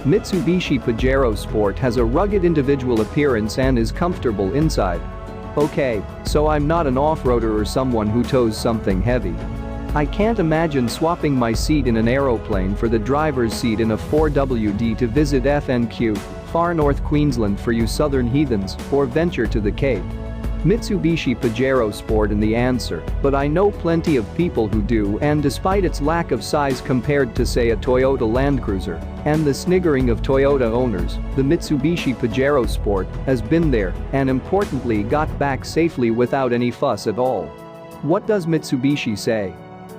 Mitsubishi Pajero Sport has a rugged individual appearance and is comfortable inside. Okay, so I'm not an off-roader or someone who tows something heavy. I can't imagine swapping my seat in an aeroplane for the driver's seat in a 4WD to visit FNQ, far north Queensland for you southern heathens, or venture to the Cape. Mitsubishi Pajero Sport in the answer, but I know plenty of people who do, and despite its lack of size compared to say a Toyota Land Cruiser, and the sniggering of Toyota owners, the Mitsubishi Pajero Sport has been there and importantly got back safely without any fuss at all. What does Mitsubishi say?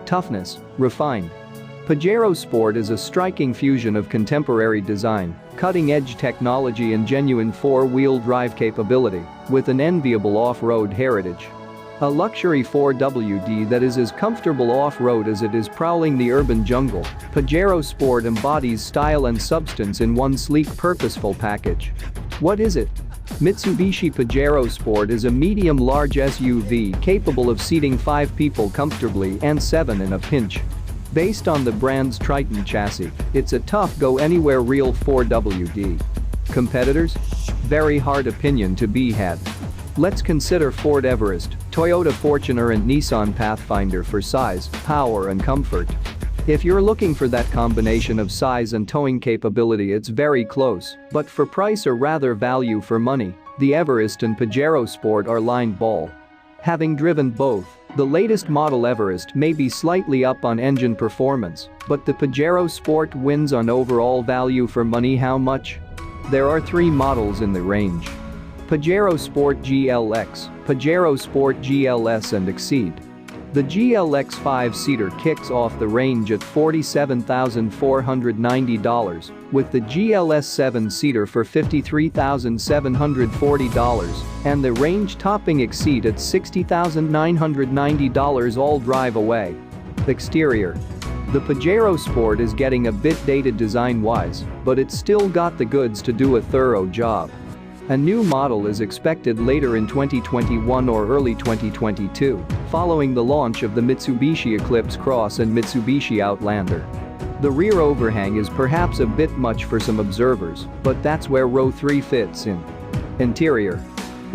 Toughness, refined. Pajero Sport is a striking fusion of contemporary design, cutting-edge technology and genuine four-wheel drive capability, with an enviable off-road heritage. A luxury 4WD that is as comfortable off-road as it is prowling the urban jungle, Pajero Sport embodies style and substance in one sleek, purposeful package. What is it? Mitsubishi Pajero Sport is a medium-large SUV capable of seating 5 people comfortably and 7 in a pinch. Based on the brand's Triton chassis, it's a tough go-anywhere real 4WD. Competitors? Very hard opinion to be had. Let's consider Ford Everest, Toyota Fortuner and Nissan Pathfinder for size, power and comfort. If you're looking for that combination of size and towing capability, it's very close, but for price or rather value for money, the Everest and Pajero Sport are line ball. Having driven both, the latest model Everest may be slightly up on engine performance, but the Pajero Sport wins on overall value for money. How much? There are 3 models in the range: Pajero Sport GLX, Pajero Sport GLS and Exceed. The GLX 5-seater kicks off the range at $47,490, with the GLS 7-seater for $53,740 and the range-topping Exceed at $60,990 all drive away. Exterior. The Pajero Sport is getting a bit dated design-wise, but it's still got the goods to do a thorough job. A new model is expected later in 2021 or early 2022, following the launch of the Mitsubishi Eclipse Cross and Mitsubishi Outlander. The rear overhang is perhaps a bit much for some observers, but that's where row 3 fits in. Interior.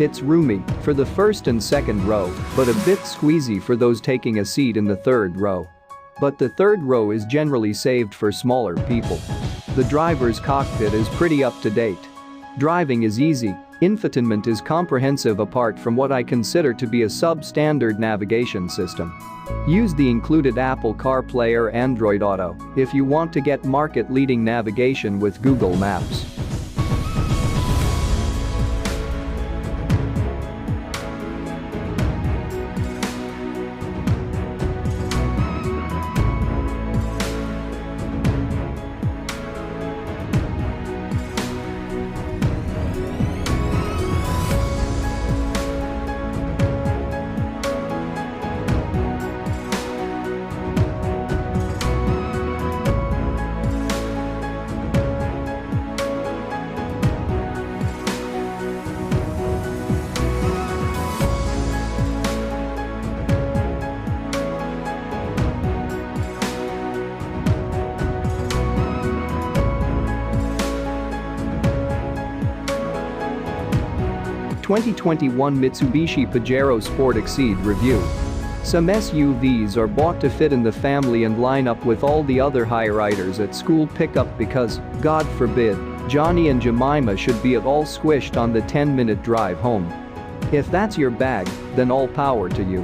It's roomy for the first and second row, but a bit squeezy for those taking a seat in the third row. But the third row is generally saved for smaller people. The driver's cockpit is pretty up to date. Driving is easy, infotainment is comprehensive apart from what I consider to be a substandard navigation system. Use the included Apple CarPlay or Android Auto if you want to get market-leading navigation with Google Maps. (2021) Mitsubishi Pajero Sport Exceed Review. Some SUVs are bought to fit in the family and line up with all the other high-riders at school pickup because, God forbid, Johnny and Jemima should be at all squished on the 10-minute drive home. If that's your bag, then all power to you.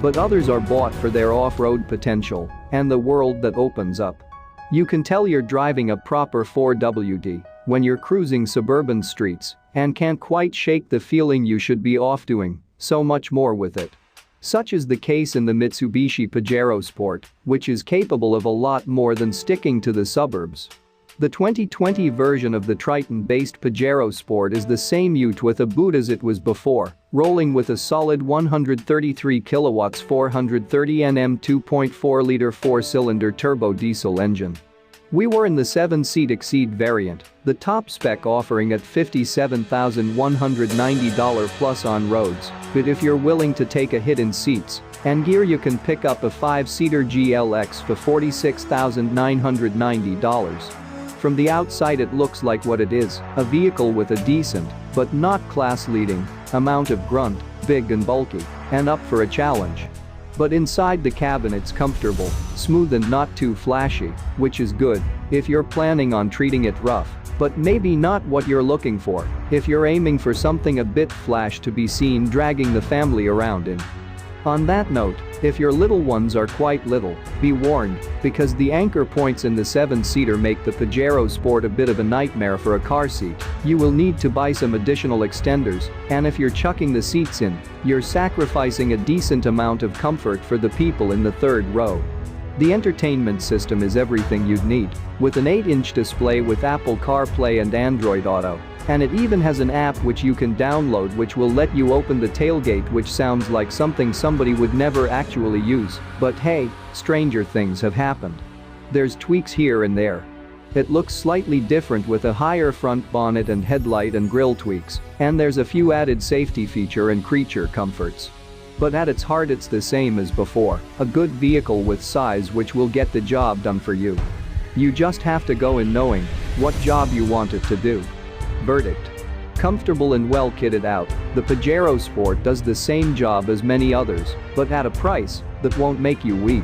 But others are bought for their off-road potential and the world that opens up. You can tell you're driving a proper 4WD when you're cruising suburban streets and can't quite shake the feeling you should be off doing so much more with it. Such is the case in the Mitsubishi Pajero Sport, which is capable of a lot more than sticking to the suburbs. The 2020 version of the Triton-based Pajero Sport is the same ute with a boot as it was before, rolling with a solid 133 kilowatts 430 Nm 2.4-liter 4-cylinder turbo diesel engine. We were in the 7-seat Exceed variant, the top spec offering at $57,190 plus on roads, but if you're willing to take a hit in seats and gear you can pick up a 5-seater GLX for $46,990. From the outside it looks like what it is, a vehicle with a decent, but not class-leading, amount of grunt, big and bulky, and up for a challenge. But inside the cabin it's comfortable, smooth and not too flashy, which is good if you're planning on treating it rough, but maybe not what you're looking for if you're aiming for something a bit flash to be seen dragging the family around in. On that note, if your little ones are quite little, be warned, because the anchor points in the 7-seater make the Pajero Sport a bit of a nightmare for a car seat. You will need to buy some additional extenders, and if you're chucking the seats in, you're sacrificing a decent amount of comfort for the people in the third row. The entertainment system is everything you'd need, with an 8-inch display with Apple CarPlay and Android Auto. And it even has an app which you can download which will let you open the tailgate, which sounds like something somebody would never actually use, but hey, stranger things have happened. There's tweaks here and there. It looks slightly different with a higher front bonnet and headlight and grille tweaks, and there's a few added safety feature and creature comforts. But at its heart it's the same as before, a good vehicle with size which will get the job done for you. You just have to go in knowing what job you want it to do. Verdict: comfortable and well kitted out, the Pajero Sport does the same job as many others, but at a price that won't make you weep.